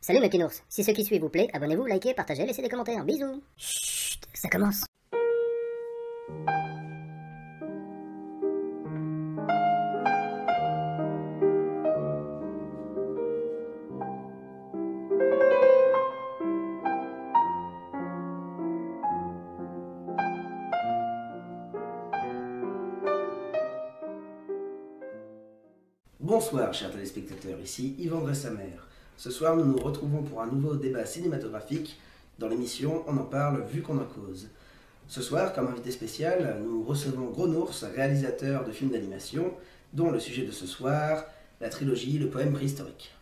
Salut mes petits ours, si ce qui suit vous plaît, abonnez-vous, likez, partagez, laissez des commentaires. Bisous. Chut, ça commence. Bonsoir chers téléspectateurs, ici Yvan Dressamer. Ce soir nous nous retrouvons pour un nouveau débat cinématographique dans l'émission On en parle vu qu'on en cause. Ce soir, comme invité spécial, nous recevons Gros Nours, réalisateur de films d'animation, dont le sujet de ce soir, la trilogie Le Poème Préhistorique.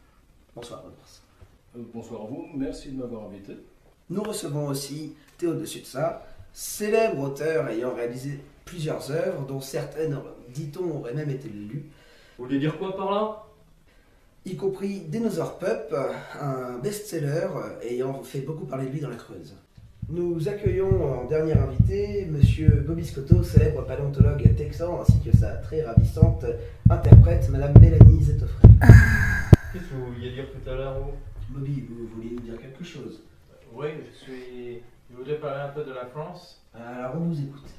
Bonsoir Gros Nours. Bonsoir à vous, merci de m'avoir invité. Nous recevons aussi Théo de Sutsa, célèbre auteur ayant réalisé plusieurs œuvres, dont certaines, dit-on, auraient même été lues. Vous voulez dire quoi par là? Y compris Dinosaur Pup, un best-seller ayant fait beaucoup parler de lui dans la Creuse. Nous accueillons en dernier invité Monsieur Bobby Scotto, célèbre paléontologue texan, ainsi que sa très ravissante interprète, Madame Mélanie Zetoffret. Qu'est-ce que vous vouliez dire tout à l'heure, vous? Bobby, vous vouliez nous dire quelque chose? Oui, je voudrais parler un peu de la France. Alors on vous écoute.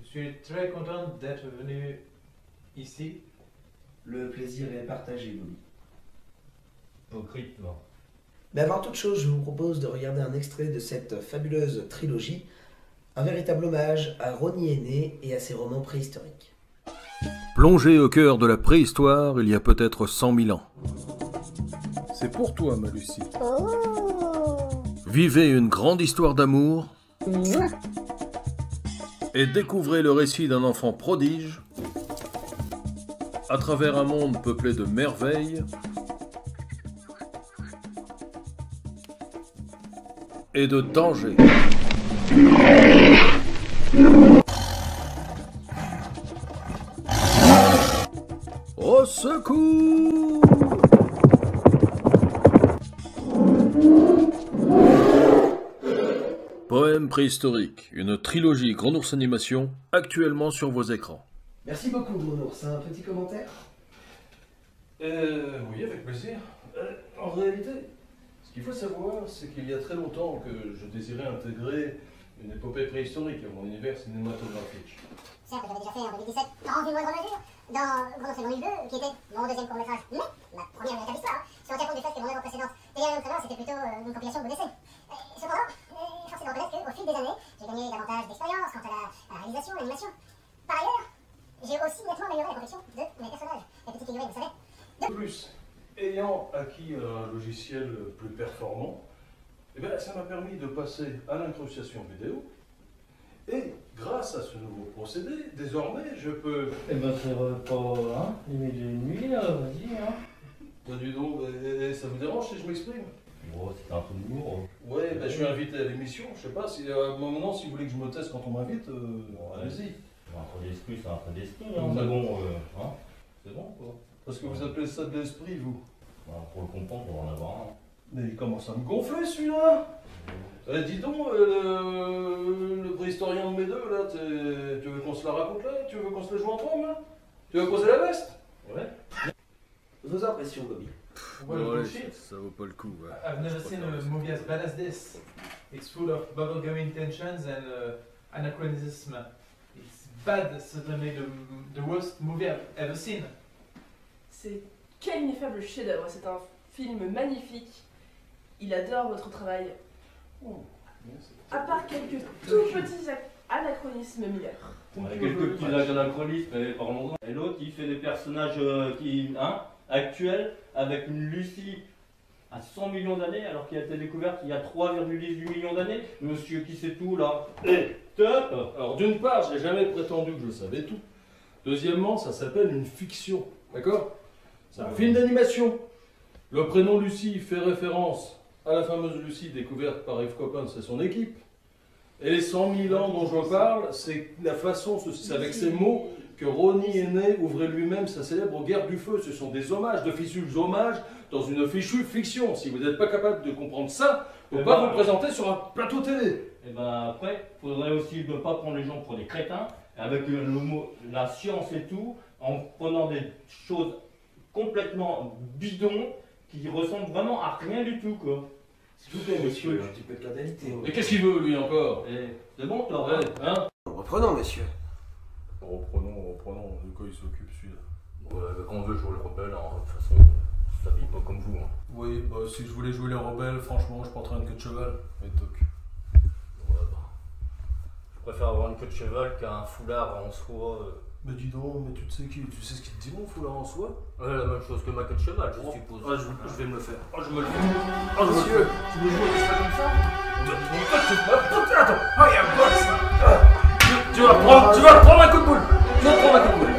Je suis très content d'être venu ici. Le plaisir est partagé, Bobby. Hypocrite, non. Mais avant toute chose, je vous propose de regarder un extrait de cette fabuleuse trilogie, un véritable hommage à Ronnie Aîné et à ses romans préhistoriques. Plongé au cœur de la préhistoire, il y a peut-être 100 000 ans. C'est pour toi, ma Lucie. Vivez une grande histoire d'amour et découvrez le récit d'un enfant prodige à travers un monde peuplé de merveilles et de dangers. Au secours! Poème préhistorique, une trilogie Gros Nours Animation, actuellement sur vos écrans. Merci beaucoup, Gros Nours. Un petit commentaire? Oui, avec plaisir. En réalité, ce qu'il faut savoir, c'est qu'il y a très longtemps que je désirais intégrer une épopée préhistorique à mon univers cinématographique. Certes, j'avais déjà fait en 2017, dans une moindre mesure, dans Gros Nours et mon 2, qui était mon deuxième court-métrage, mais ma première véritable histoire, si on tient compte du fait que mon œuvre précédente, Télé Trevor, c'était plutôt une compilation de dessins. Cependant, force est de reconnaître qu'au fil des années, j'ai gagné davantage d'expérience quant à la réalisation, l'animation. Par ailleurs, j'ai aussi nettement amélioré la confection de mes personnages. Les petites figurines, vous savez. De plus, ayant acquis un logiciel plus performant, ça m'a permis de passer à l'incrustation vidéo. Et grâce à ce nouveau procédé, désormais, je peux... Eh ben, ça va pas, hein? Il est nuit, là, vas-y, hein? Bah, dis donc, ça vous dérange si je m'exprime? Bon, c'est un peu lourd. Ouais, je suis invité à l'émission, je sais pas, si maintenant, si vous voulez que je me teste quand on m'invite, allez-y. Un peu d'esprit, c'est un peu d'esprit, hein? Mais bon, hein? C'est bon, quoi. Parce que vous appelez ça de l'esprit, vous? Bah, pour le comprendre, on va en avoir un. Mais il commence à me gonfler, celui-là! Dis donc, le préhistorien de mes deux, là, tu veux qu'on se la raconte, là? Tu veux qu'on se la joue entre hommes, là? Tu veux poser la veste? Ouais. Vos impressions, Bobby? What Ouais, bullshit. ça vaut pas le coup. Ouais. I've never seen a movie as bad as this. It's full of bubblegum intentions and anachronism. It's bad, certainly the worst movie I've ever seen. C'est quel ineffable chef-d'œuvre, c'est un film magnifique. Il adore votre travail. Oh, merci. À part quelques tout petits anachronismes mineurs. On a quelques petits anachronismes, mais parlons-en. Et l'autre, il fait des personnages actuels avec une Lucie à 100 millions d'années, alors qu'il a été découverte il y a 3,18 millions d'années. Monsieur qui sait tout, là. Top. Alors, d'une part, j'ai jamais prétendu que je savais tout. Deuxièmement, ça s'appelle une fiction, d'accord? C'est un film d'animation. Le prénom Lucie fait référence à la fameuse Lucie découverte par Yves Coppens et son équipe. Et les 100 000 ans dont je parle, c'est la façon, c'est avec ces mots que Ronnie Aîné ouvrait lui-même sa célèbre guerre du feu. Ce sont des hommages, de fichus hommages dans une fichue fiction. Si vous n'êtes pas capable de comprendre ça, il ne faut pas vous présenter sur un plateau télé. Et ben après, il faudrait aussi ne pas prendre les gens pour des crétins, avec le mot, la science et tout, en prenant des choses complètement bidons qui ressemble vraiment à rien du tout, quoi. S'il vous plaît, monsieur, un petit peu de cordialité. Et qu'est-ce qu'il veut, lui, encore? Eh, c'est bon, toi, Ouais, hein? Reprenons, monsieur. Reprenons. De quoi il s'occupe, celui-là? Ouais, bah, quand on veut jouer le rebelle, hein, de toute façon, ça s'habille pas comme vous. Hein. Oui, bah, si je voulais jouer les rebelles, franchement, je porterais une queue de cheval. Et toc. Ouais, bah. Je préfère avoir une queue de cheval qu'un foulard en soie. Mais dis donc, mais tu sais ce qu'il te dit, mon foulard en soie? Ouais, la même chose que ma queue de cheval, je suppose. Ah, je vais me le faire. Oh, je me le fais. Oh, monsieur, tu veux jouer avec ça comme ça? Attends, oh, il y a un box. Tu vas prendre un coup de boule. Tu vas prendre un coup de boule.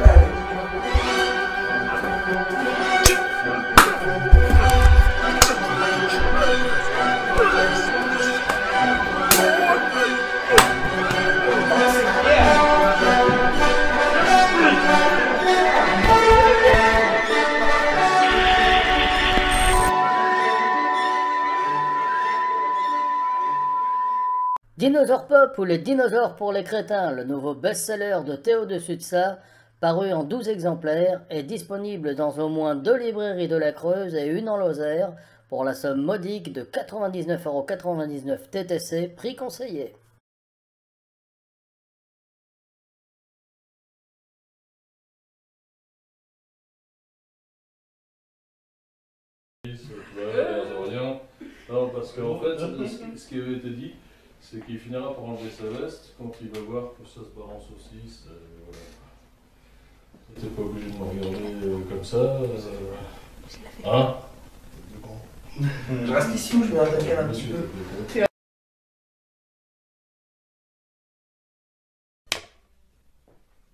Dinosaure Pop ou les dinosaures pour les crétins, le nouveau best-seller de Théo de Sudsa, paru en 12 exemplaires, est disponible dans au moins 2 librairies de la Creuse et une en Lozère, pour la somme modique de 99,99 € TTC, prix conseillé. Non, parce qu'en fait, ce qui avait été dit, c'est qu'il finira par enlever sa veste quand il va voir que ça se barre en saucisse. Voilà. T'es pas obligé de me regarder comme ça. Hein? Je reste ici ou je vais intervenir un petit Monsieur, peu?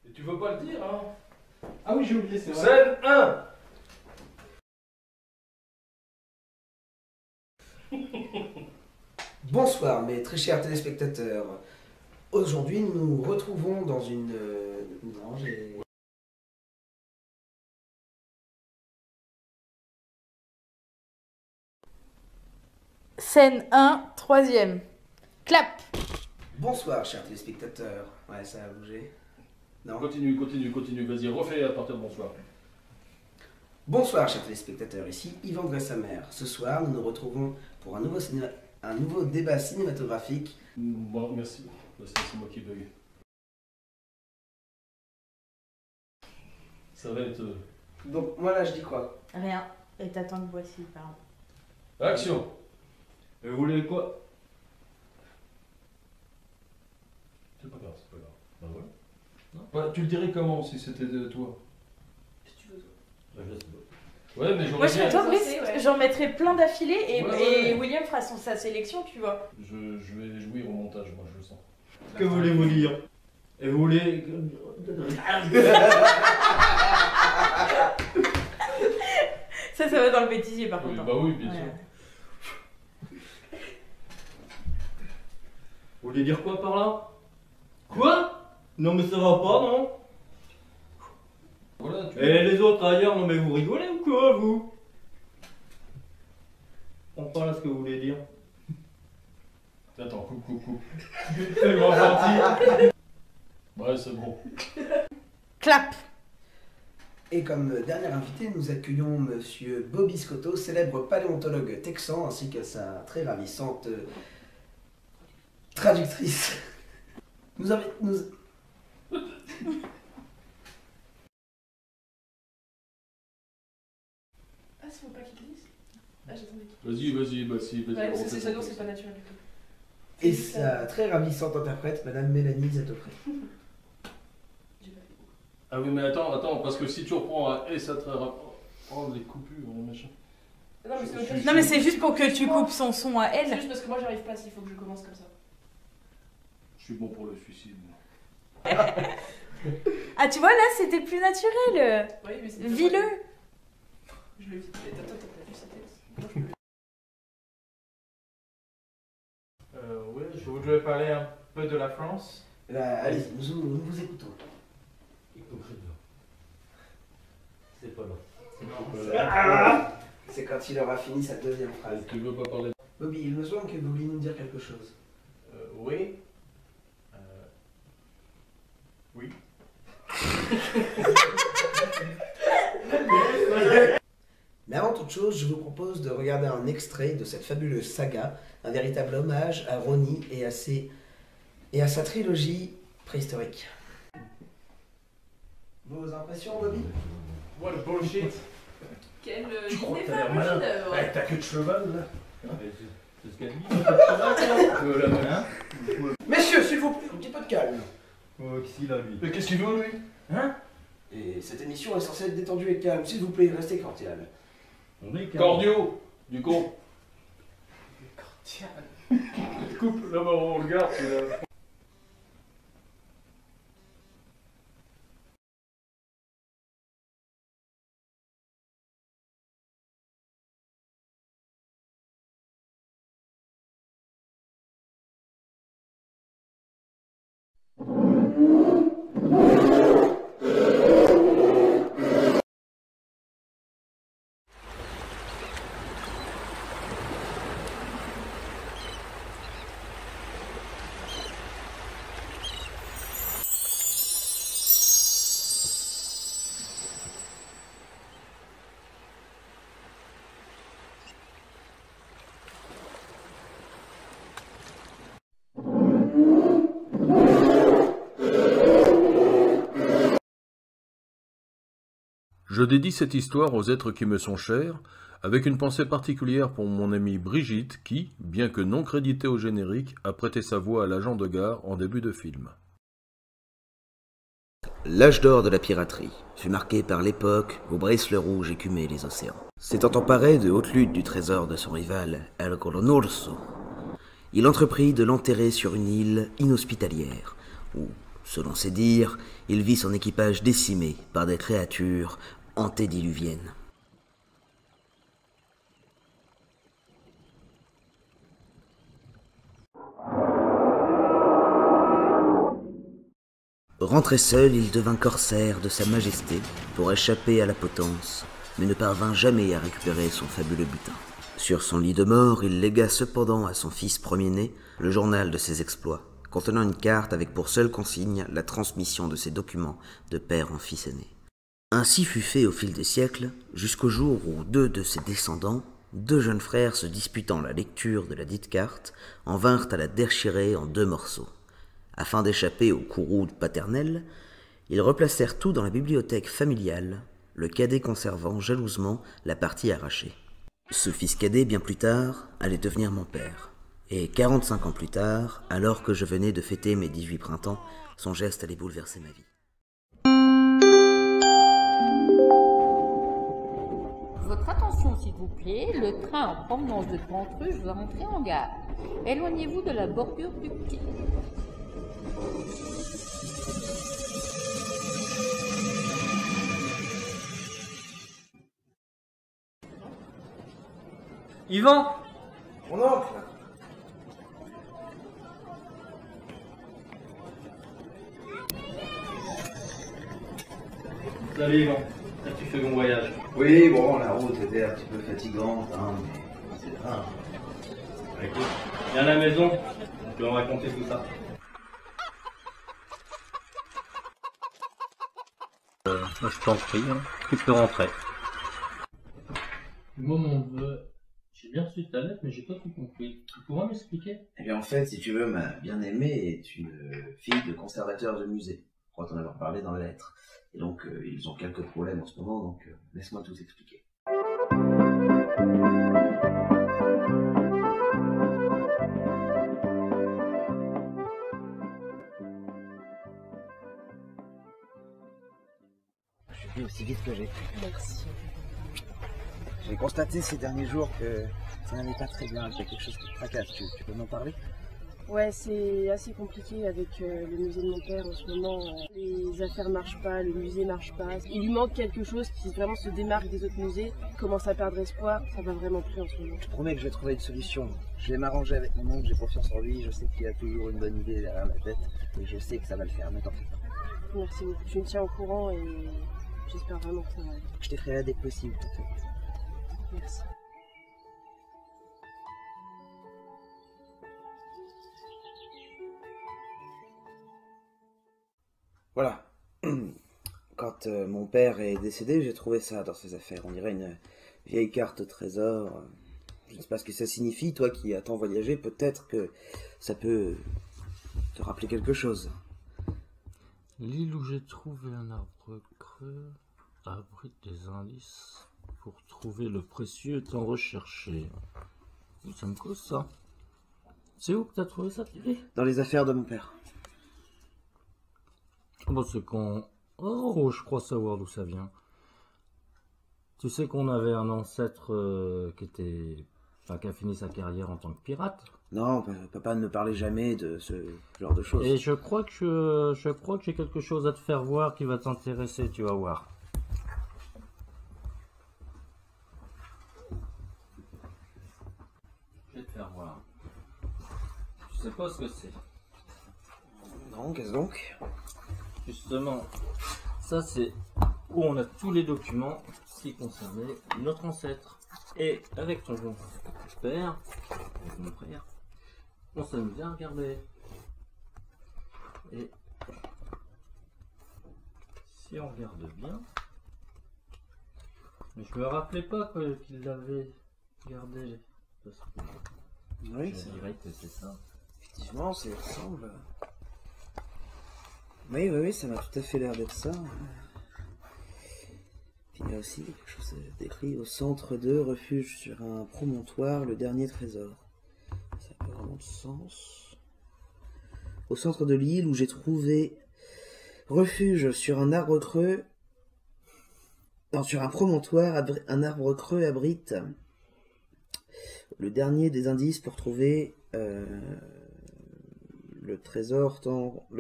Et tu veux pas le dire, hein? Ah oui, j'ai oublié, c'est vrai. Scène 1! Bonsoir mes très chers téléspectateurs. Aujourd'hui nous nous retrouvons dans une... Non, j'ai... Scène 1, troisième. Clap. Bonsoir chers téléspectateurs. Ouais, ça a bougé. Non. Continue, vas-y, refais à partir de bonsoir. Bonsoir chers téléspectateurs, ici Yvan Gressamer. Ce soir nous nous retrouvons pour un nouveau débat cinématographique. Bon, merci. C'est moi qui bug. Ça va être... Donc moi là je dis quoi? Rien. Et t'attends que voici, pardon. Action! Et vous voulez quoi? C'est pas grave. Ben voilà. Bah, tu le dirais comment si c'était de toi? Si tu veux, toi. Bah, je sais pas. Ouais, mais Moi, j'aurais je bien... serais toi, Brice, Ouais. j'en mettrais plein d'affilée et, Ouais. et William fera sa sélection, tu vois. Je vais jouir au montage, moi, je le sens. Que voulez-vous dire? Et vous voulez... Ça va dans le bêtisier par Oui, contre. bah oui, bien Ouais. sûr. Vous voulez dire quoi par là? Quoi? Non mais ça va pas, non? Voilà, tu... Et les autres ailleurs, non mais vous rigolez ou quoi, vous? On parle à ce que vous voulez dire. Attends, coupe. Tellement gentil. Ouais, c'est bon. Clap. Et comme dernier invité, nous accueillons monsieur Bobby Scotto, célèbre paléontologue texan, ainsi que sa très ravissante traductrice. Nous avons... Ah, ça faut pas qu'il glisse. Ah, j'attendais qu'il Vas-y. Ouais, parce que sinon, c'est pas naturel du tout. Et sa très ravissante interprète, madame Mélanie Zatopré. J'ai pas fait. Ah oui, mais attends, parce que si tu reprends un et ça très rapide. Oh, les coupures, les machins. Non, mais c'est Je suis- Non, mais c'est juste pour que tu coupes son son à C'est elle. juste parce que moi, j'arrive pas, s'il faut que je commence comme ça. Je suis bon pour le suicide. Ah, tu vois, là, c'était plus naturel. Oui, mais c'est. Vis-le. Je le vis. Attends, t'as vu sa tête? Moi, je peux le- Oui, je voudrais parler un peu de la France. Allez-y, nous vous écoutons. C'est pas là. C'est quand il aura fini sa deuxième phrase. Tu veux pas parler? Bobby, il me semble que vous vouliez nous dire quelque chose. Oui. Oui. Mais avant toute chose, je vous propose de regarder un extrait de cette fabuleuse saga, un véritable hommage à Ronnie et à sa trilogie préhistorique. Vos impressions, Bobby? What bullshit. Quel Tu crois que t'as l'air ineffable malin chef-d'œuvre. avec ta queue de cheval, là? C'est ce qu'elle dit. La malin. Messieurs, s'il vous plaît, un petit peu de calme. Qu'est-ce qu'il a lui? Mais qu'est-ce qu'il veut, lui? Hein? Et cette émission est censée être détendue et calme. S'il vous plaît, restez cordial. On est Cordio, du con. Coupe, là, on regarde, c'est là. Je dédie cette histoire aux êtres qui me sont chers, avec une pensée particulière pour mon amie Brigitte qui, bien que non créditée au générique, a prêté sa voix à l'agent de gare en début de film. L'âge d'or de la piraterie fut marqué par l'époque où Brice le Rouge écumait les océans. S'étant emparé de haute lutte du trésor de son rival, El Colonorso, il entreprit de l'enterrer sur une île inhospitalière, où, selon ses dires, il vit son équipage décimé par des créatures antédiluviennes. Rentré seul, il devint corsaire de sa majesté pour échapper à la potence, mais ne parvint jamais à récupérer son fabuleux butin. Sur son lit de mort, il légua cependant à son fils premier-né le journal de ses exploits, contenant une carte avec pour seule consigne la transmission de ses documents de père en fils aîné. Ainsi fut fait au fil des siècles, jusqu'au jour où deux de ses descendants, deux jeunes frères se disputant la lecture de la dite carte, en vinrent à la déchirer en deux morceaux. Afin d'échapper au courroux paternel, ils replacèrent tout dans la bibliothèque familiale, le cadet conservant jalousement la partie arrachée. Ce fils cadet, bien plus tard, allait devenir mon père. Et 45 ans plus tard, alors que je venais de fêter mes 18 printemps, son geste allait bouleverser ma vie. Votre attention s'il vous plaît, le train en provenance de Pentruche va rentrer en gare. Éloignez-vous de la bordure du quai. Yvan! Mon oncle! Salut Yvan, as-tu fait bon voyage? Oui, bon, la route était un petit peu fatigante, hein, mais c'est rare. Écoute, viens à la maison, je vais me raconter tout ça. Je t'en prie, hein. Tu peux rentrer. Moi, mon neveu, j'ai bien reçu ta lettre, mais j'ai pas tout compris. Tu pourras m'expliquer? Eh bien, en fait, si tu veux, ma bien-aimée est une fille de conservateur de musée. Je crois t'en avoir parlé dans la lettre. Et donc, ils ont quelques problèmes en ce moment, donc laisse-moi tout expliquer. Je suis venu aussi vite que j'ai pu. Merci. J'ai constaté ces derniers jours que ça n'allait pas très bien, qu'il y a quelque chose qui te tracasse. Tu peux m'en parler? Ouais, c'est assez compliqué avec le musée de mon père en ce moment. Les affaires marchent pas, le musée marche pas. Il lui manque quelque chose qui vraiment se démarque des autres musées. Il commence à perdre espoir, ça va vraiment plus en ce moment. Je te promets que je vais trouver une solution. Je vais m'arranger avec mon oncle, j'ai confiance en lui, je sais qu'il a toujours une bonne idée derrière la tête. Et je sais que ça va le faire, ne t'en fais pas. Merci beaucoup, tu me tiens au courant et j'espère vraiment que ça va aller. Je t'effraierai dès que possible, t'inquiète. Merci. Voilà. Quand mon père est décédé, j'ai trouvé ça dans ses affaires. On dirait Vieille carte au trésor. Je ne sais pas ce que ça signifie, toi qui as tant voyagé, peut-être que ça peut te rappeler quelque chose. L'île où j'ai trouvé un arbre creux abrite des indices pour trouver le précieux tant recherché. Ça me cause ça. C'est où que t'as trouvé ça, Thierry? Dans les affaires de mon père. Bon, c'est quand... Oh, je crois savoir d'où ça vient. Tu sais qu'on avait un ancêtre qui était... Enfin, qui a fini sa carrière en tant que pirate. Non, papa ne me parlait jamais de ce genre de choses. Et je crois que j'ai quelque chose à te faire voir qui va t'intéresser, tu vas voir. Je vais te faire voir. Je sais pas ce que c'est. Non, qu'est-ce donc? Justement, ça c'est où on a tous les documents qui concernaient notre ancêtre. Et avec ton père, avec mon frère, on s'amusait à regarder. Et si on regarde bien, mais je me rappelais pas qu'il l'avait gardé. Parce que oui, je dirais que c'est ça. Effectivement, ça y ressemble. Oui, ça m'a tout à fait l'air d'être ça. Puis il y a aussi quelque chose d'écrit au centre de refuge sur un promontoire, le dernier trésor. Ça n'a pas vraiment de sens. Au centre de l'île où j'ai trouvé refuge sur un arbre creux. Non, sur un promontoire, un arbre creux abrite le dernier des indices pour trouver le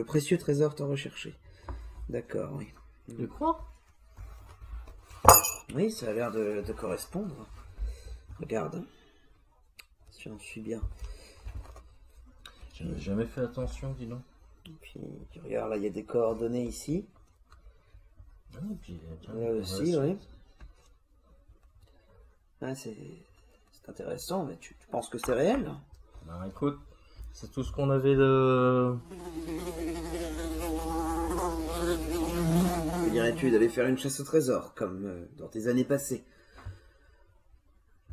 précieux trésor tant recherché. D'accord, oui. Tu crois? Oui, ça a l'air de correspondre. Regarde. Si j'en suis bien. J'avais jamais fait attention, dis donc. Puis, regarde, là, il y a des coordonnées ici. Ah, et puis, là aussi, oui. Ah, c'est intéressant, mais tu penses que c'est réel? Ben, écoute, c'est tout ce qu'on avait de... Que dirais-tu d'aller faire une chasse au trésor, comme dans tes années passées?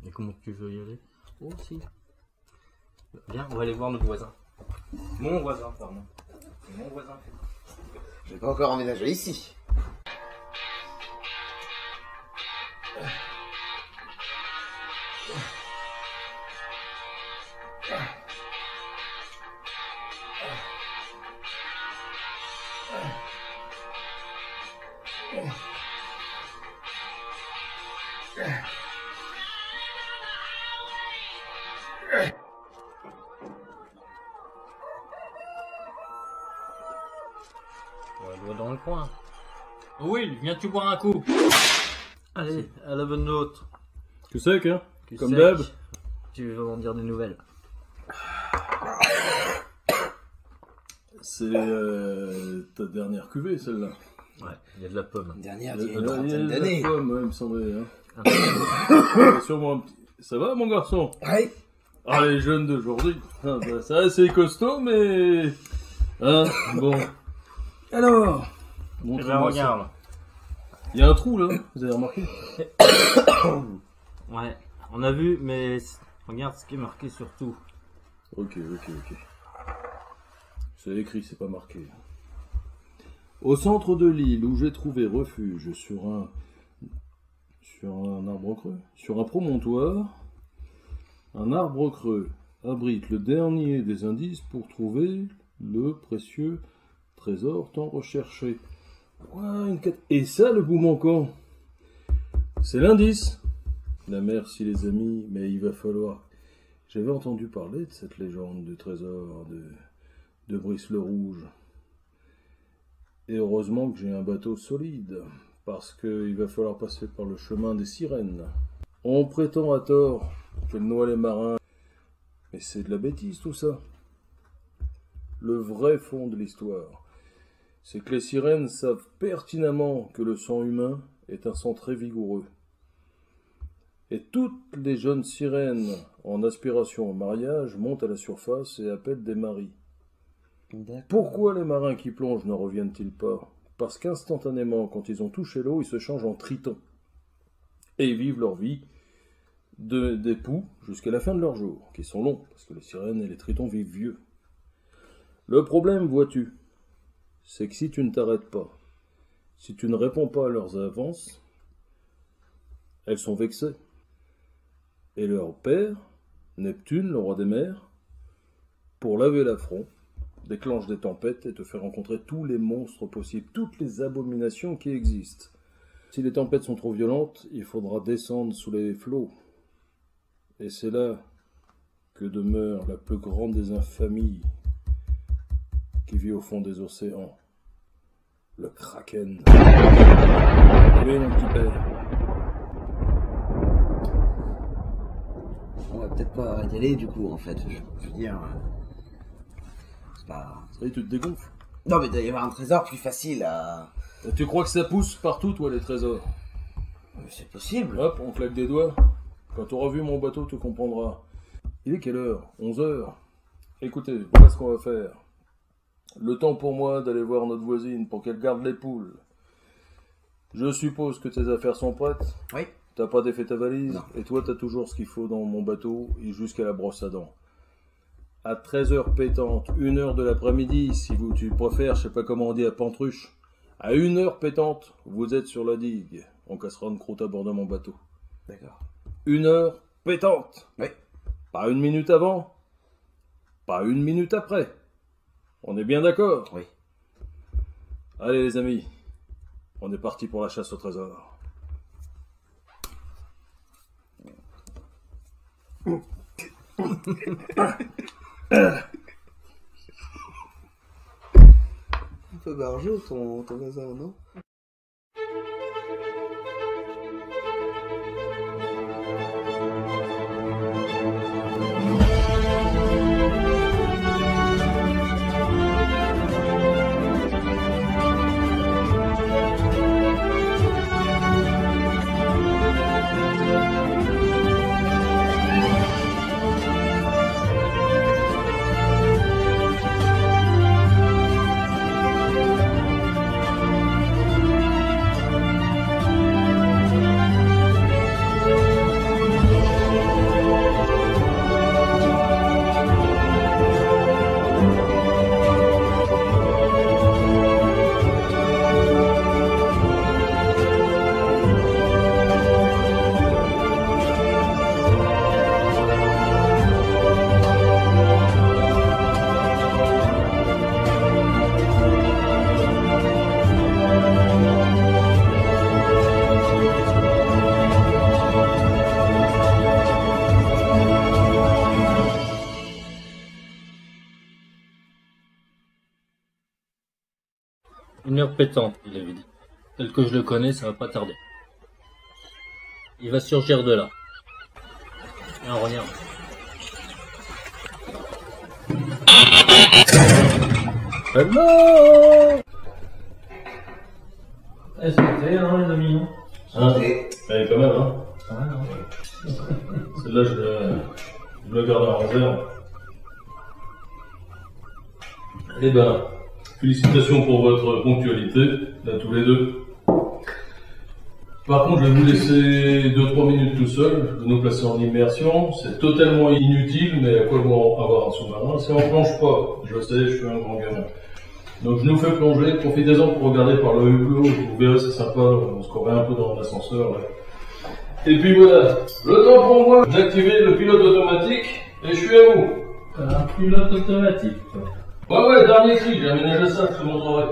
Et comment tu veux y aller? Oh, si. Viens, on va aller voir notre voisin. Mon voisin, pardon. Mon voisin. Je n'ai pas encore emménagé ici. On doit dans le coin. Oui, viens-tu boire un coup? Allez, à la bonne nôtre. Tu sais hein? Comme d'hab. Tu veux m'en dire des nouvelles? C'est ta dernière cuvée, celle-là. Ouais, il y a de la pomme. Dernière d'il y a une trentaine d'années. Il y a de la pomme, ouais, il me semblait. Hein. Sûrement un petit... Ça va, mon garçon? Oui. Ah, les jeunes d'aujourd'hui, ça c'est costaud, mais... Hein, bon. Alors, regarde. Il y a un trou, là, vous avez remarqué? Ouais, on a vu, mais regarde ce qui est marqué surtout. Ok. C'est écrit, c'est pas marqué. Au centre de l'île où j'ai trouvé refuge sur un arbre creux, sur un promontoire, un arbre creux abrite le dernier des indices pour trouver le précieux trésor tant recherché. Ouais, et ça, le bout manquant, c'est l'indice. La merci les amis, mais il va falloir... J'avais entendu parler de cette légende du trésor de Brice le Rouge. Et heureusement que j'ai un bateau solide, parce qu'il va falloir passer par le chemin des sirènes. On prétend à tort qu'elle noie les marins, mais c'est de la bêtise tout ça. Le vrai fond de l'histoire, c'est que les sirènes savent pertinemment que le sang humain est un sang très vigoureux. Et toutes les jeunes sirènes en aspiration au mariage montent à la surface et appellent des maris. Pourquoi les marins qui plongent ne reviennent-ils pas? Parce qu'instantanément, quand ils ont touché l'eau, ils se changent en tritons. Et ils vivent leur vie d'époux jusqu'à la fin de leurs jours, qui sont longs, parce que les sirènes et les tritons vivent vieux. Le problème, vois-tu, c'est que si tu ne t'arrêtes pas, si tu ne réponds pas à leurs avances, elles sont vexées. Et leur père, Neptune, le roi des mers, pour laver l'affront, déclenche des tempêtes et te fait rencontrer tous les monstres possibles, toutes les abominations qui existent. Si les tempêtes sont trop violentes, il faudra descendre sous les flots. Et c'est là que demeure la plus grande des infamies qui vit au fond des océans, le Kraken. Oui, mon petit père. On va peut-être pas y aller du coup, en fait. Je veux dire... C'est pas... Et tu te dégonfles. Non, mais il doit y avoir un trésor plus facile à... Et tu crois que ça pousse partout, toi, les trésors? C'est possible. Hop, on claque des doigts. Quand tu auras vu mon bateau, tu comprendras. Il est quelle heure? 11 heures. Écoutez, voilà ce qu'on va faire. Le temps pour moi d'aller voir notre voisine pour qu'elle garde les poules. Je suppose que tes affaires sont prêtes? Oui. T'as pas défait ta valise? Non. Et toi, t'as toujours ce qu'il faut dans mon bateau et jusqu'à la brosse à dents. À 13h pétante, 1h de l'après-midi, si tu préfères, je sais pas comment on dit à Pantruche. À 1h pétante, vous êtes sur la digue. On cassera une croûte à bord de mon bateau. D'accord. 1h pétante. Oui. Pas 1 minute avant. Pas 1 minute après. On est bien d'accord? Oui. Allez les amis, on est parti pour la chasse au trésor. Un peu barjot ton voisin, non? Une heure pétante, il avait dit. Tel que je le connais, ça va pas tarder. Il va surgir de là. Et on regarde. Hello! Eh, c'était, hein, les amis, Hein? Mais quand même, hein? Ah, non. Celle-là, je le garde en réserve. Eh ben, félicitations pour votre ponctualité, là tous les deux. Par contre, je vais vous laisser 2-3 minutes tout seul, je vais nous placer en immersion. C'est totalement inutile, mais à quoi bon avoir un sous-marin si on plonge pas? Je sais, je suis un grand gamin. Donc je nous fais plonger, profitez-en pour regarder par le hublot, vous verrez c'est sympa, on se croirait un peu dans l'ascenseur là. Et puis voilà, le temps pour moi d'activer le pilote automatique et je suis à vous. Un pilote automatique. Ouais, dernier cri, j'ai aménagé ça, je te montrerai.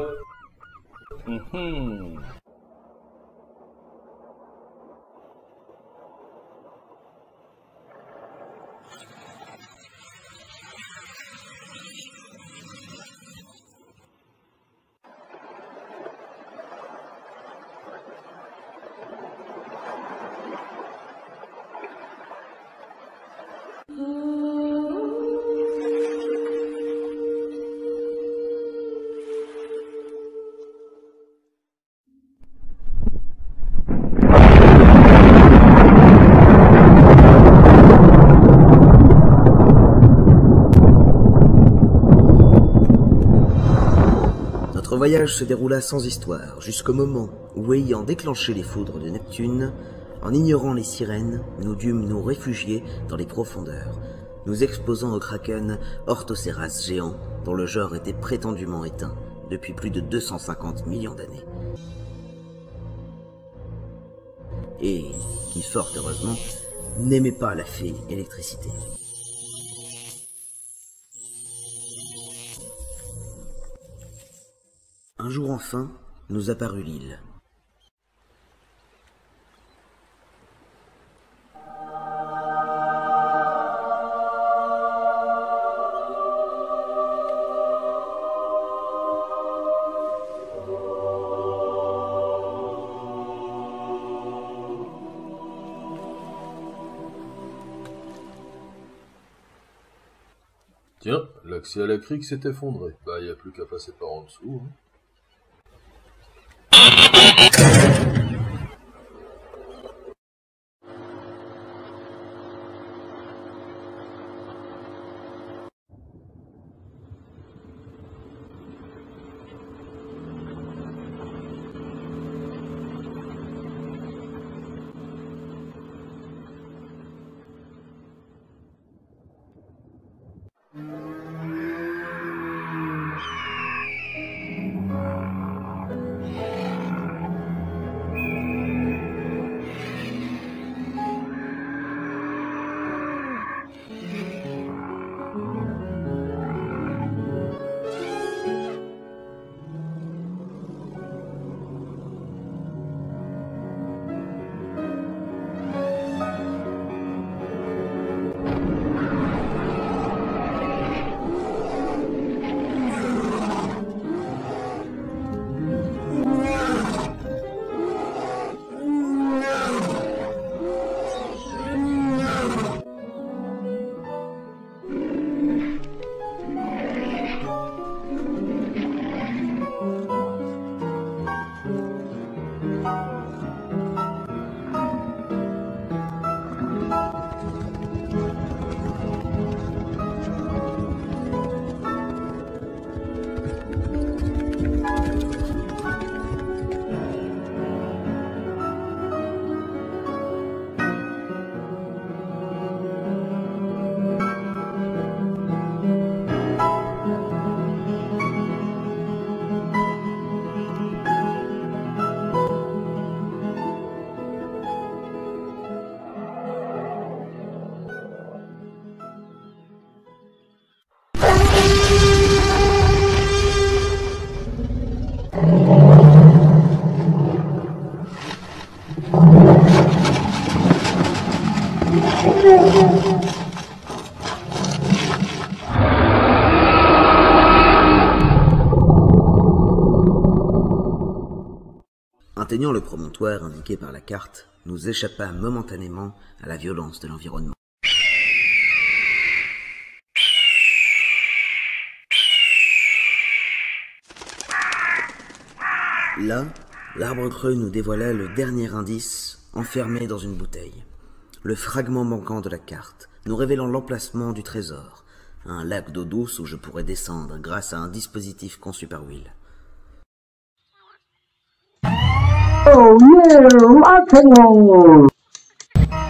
Notre voyage se déroula sans histoire, jusqu'au moment où, ayant déclenché les foudres de Neptune, En ignorant les sirènes, nous dûmes nous réfugier dans les profondeurs, nous exposant au kraken Orthoceras géant, dont le genre était prétendument éteint depuis plus de 250 millions d'années. Et qui, fort heureusement, n'aimait pas la fée électricité. Un jour enfin, nous apparut l'île. Tiens, l'accès à la crique s'est effondré. Bah, y a plus qu'à passer par en dessous. Hein. Atteignant le promontoire indiqué par la carte, nous échappâmes momentanément à la violence de l'environnement. Là, l'arbre creux nous dévoila le dernier indice enfermé dans une bouteille. Le fragment manquant de la carte, nous révélant l'emplacement du trésor, un lac d'eau douce où je pourrais descendre grâce à un dispositif conçu par Will.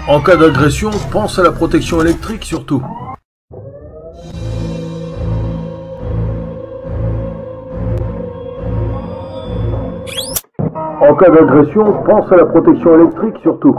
En cas d'agression, pense à la protection électrique surtout. En cas d'agression, pense à la protection électrique surtout.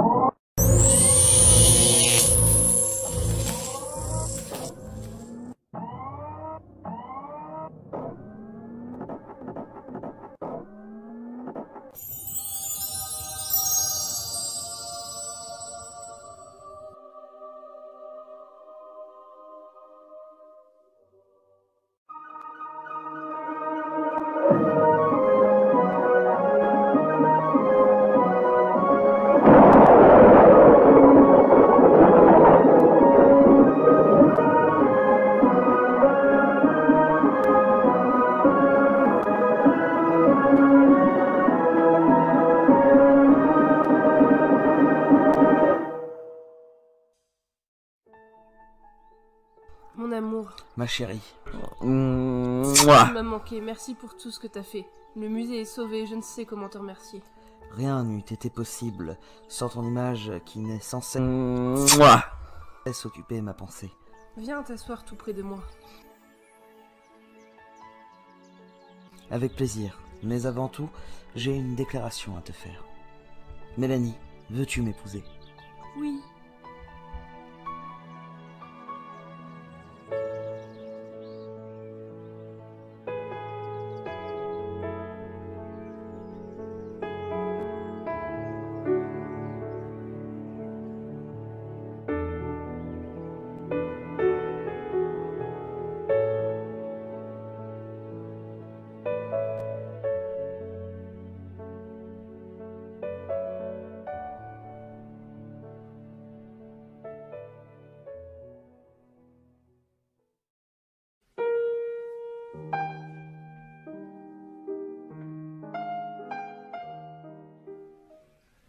Mon amour. Ma chérie. Tu m'as manqué. Merci pour tout ce que t'as fait. Le musée est sauvé, je ne sais comment te remercier. Rien n'eût été possible sans ton image qui n'est censée occuper ma pensée. Viens t'asseoir tout près de moi. Avec plaisir, mais avant tout, j'ai une déclaration à te faire. Mélanie, veux-tu m'épouser? Oui.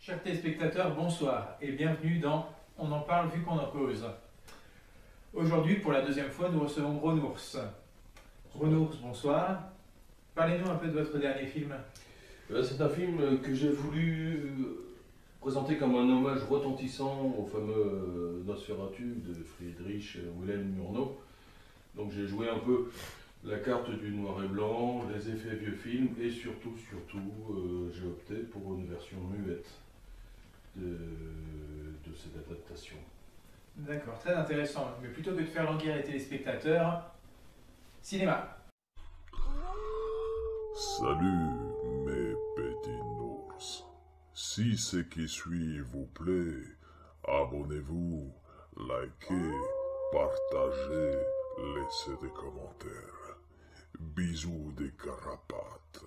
Chers téléspectateurs, bonsoir et bienvenue dans On en parle vu qu'on en cause. Aujourd'hui, pour la deuxième fois, nous recevons Renours. Renours, bonsoir. Parlez-nous un peu de votre dernier film. C'est un film que j'ai voulu présenter comme un hommage retentissant au fameux Nosferatu de Friedrich Wilhelm Murnau. Donc j'ai joué un peu la carte du noir et blanc, les effets vieux film et surtout, j'ai opté pour une version muette de cette adaptation. D'accord, très intéressant. Mais plutôt que de faire languir les téléspectateurs, cinéma. Salut mes petits nours. Si ce qui suit vous plaît, abonnez-vous, likez, partagez, laissez des commentaires. Bisous des carapates.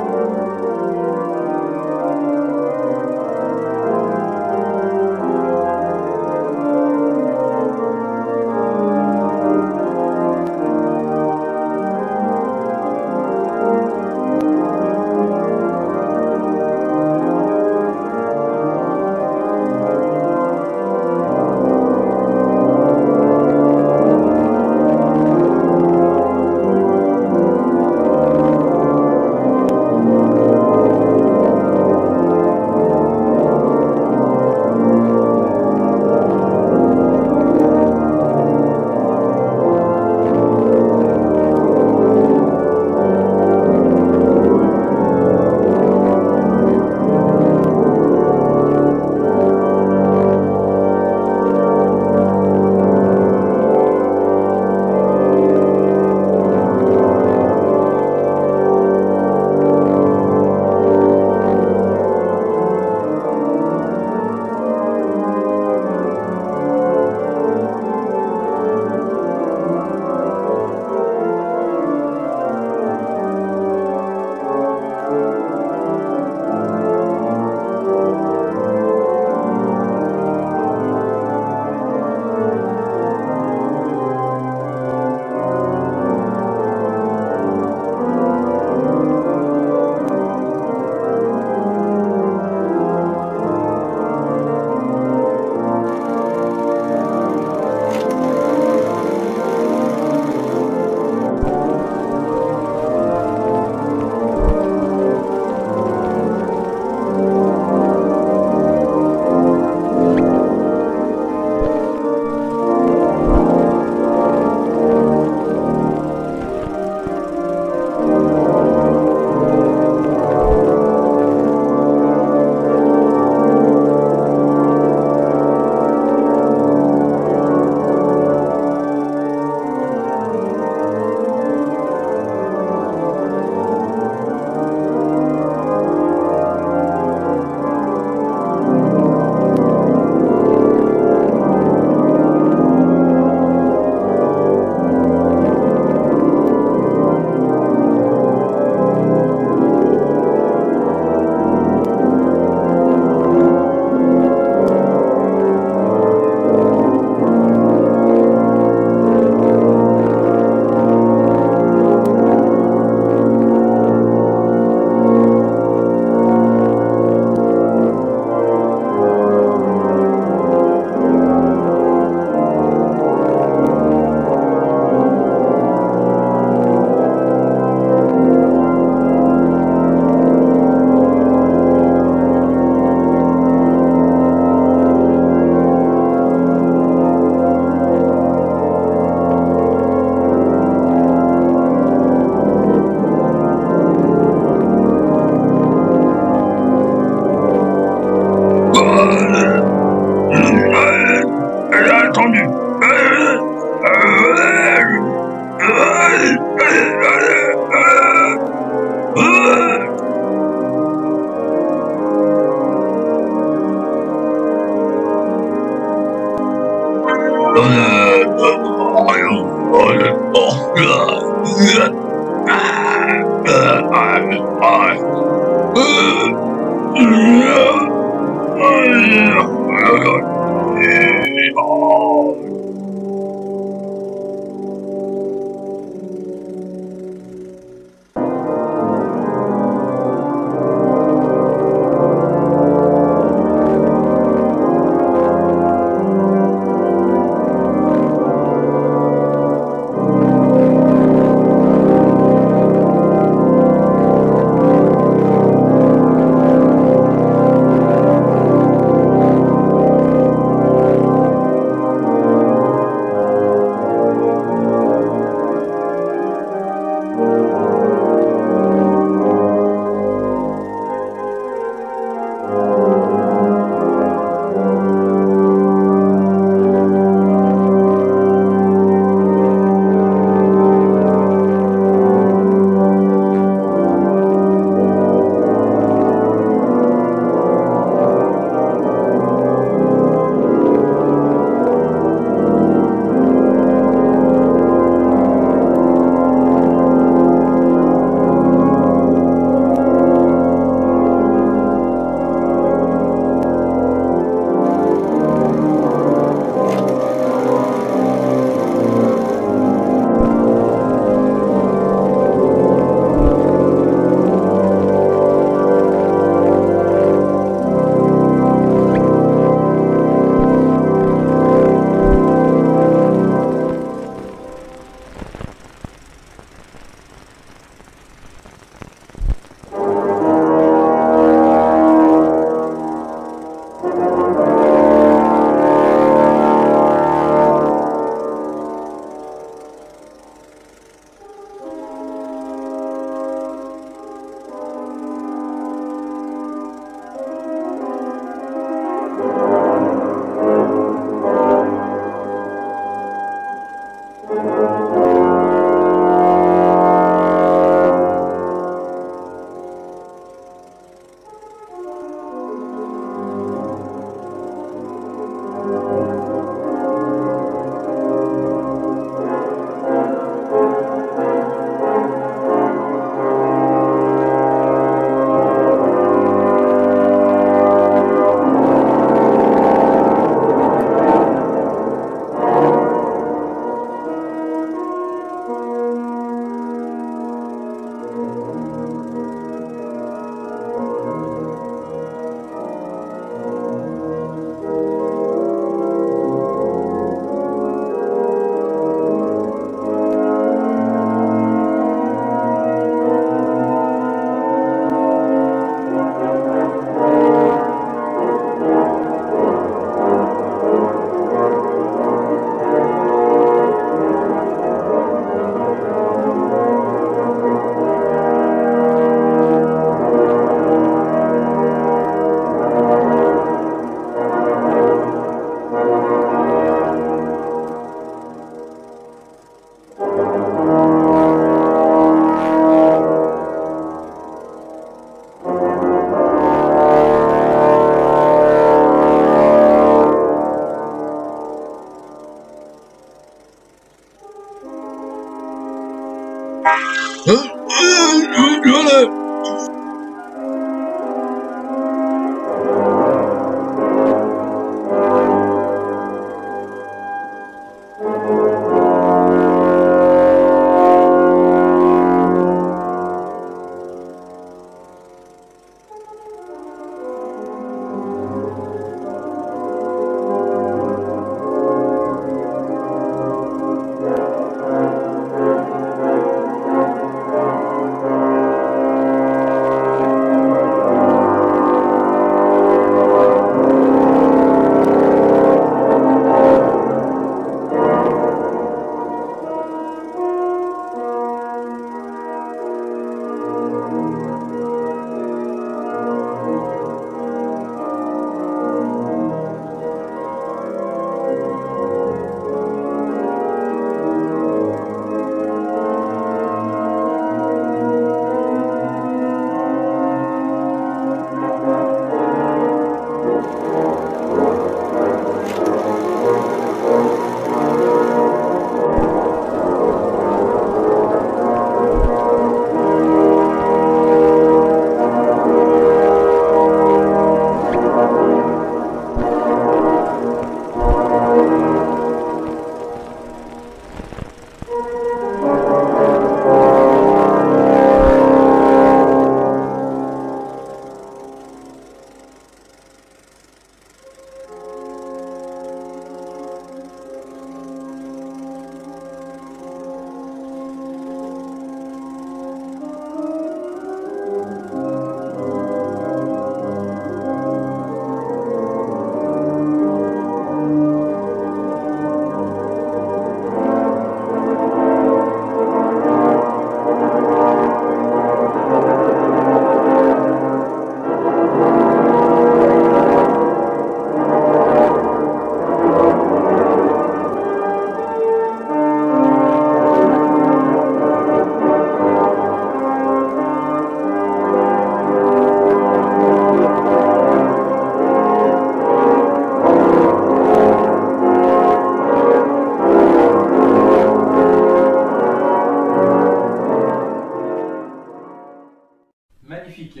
magnifique.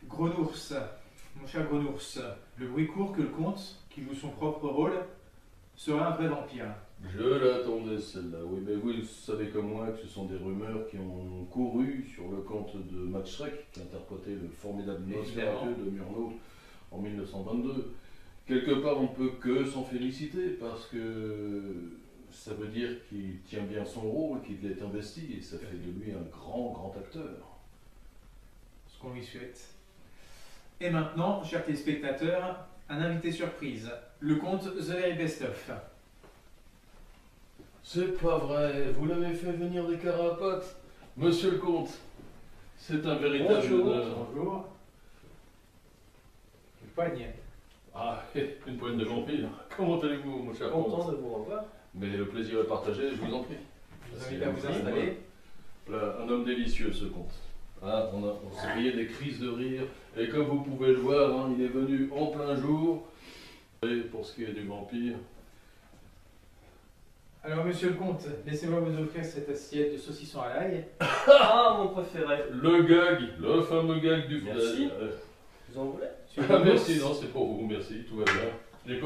Gros-Nours, mon cher Gros-Nours, le bruit court que le comte, qui joue son propre rôle, sera un vrai vampire. Je l'attendais celle-là, oui, mais vous savez comme moi que ce sont des rumeurs qui ont couru sur le compte de Max Schreck, qui interprétait le formidable Nosferatu de Murnau en 1922. Quelque part, on ne peut que s'en féliciter, parce que ça veut dire qu'il tient bien son rôle, qu'il est investi, et ça fait de lui un grand acteur. Ce qu'on lui souhaite. Et maintenant, chers téléspectateurs, un invité surprise, le comte The Very Best Of. C'est pas vrai, vous l'avez fait venir des carapates, monsieur le comte. C'est un véritable honneur. Bonjour. Une poigne. Ah, une poigne de vampire. Comment allez-vous, mon cher comte? Content de vous revoir. Mais le plaisir est partagé, je vous en prie. Je vous invite à vous installer. Voilà, un homme délicieux, ce comte. Ah, on s'est rié des crises de rire, et comme vous pouvez le voir, hein, il est venu en plein jour. Et pour ce qui est du vampire... Alors, monsieur le comte, laissez-moi vous offrir cette assiette de saucisson à l'ail. Ah, mon préféré. Le gag, le fameux gag du Merci. frère. Vous en voulez? Ah, merci, non, c'est pour vous, merci, tout va bien.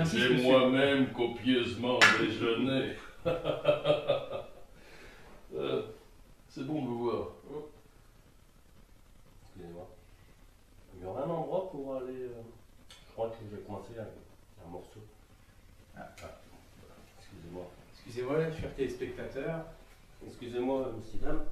J'ai moi-même copieusement déjeuné. C'est bon de vous voir. Excusez-moi. Il y aurait un endroit pour aller... Je crois que je vais commencer un morceau. Excusez-moi. Excusez-moi, chers téléspectateurs. Excusez-moi, monsieur, dame.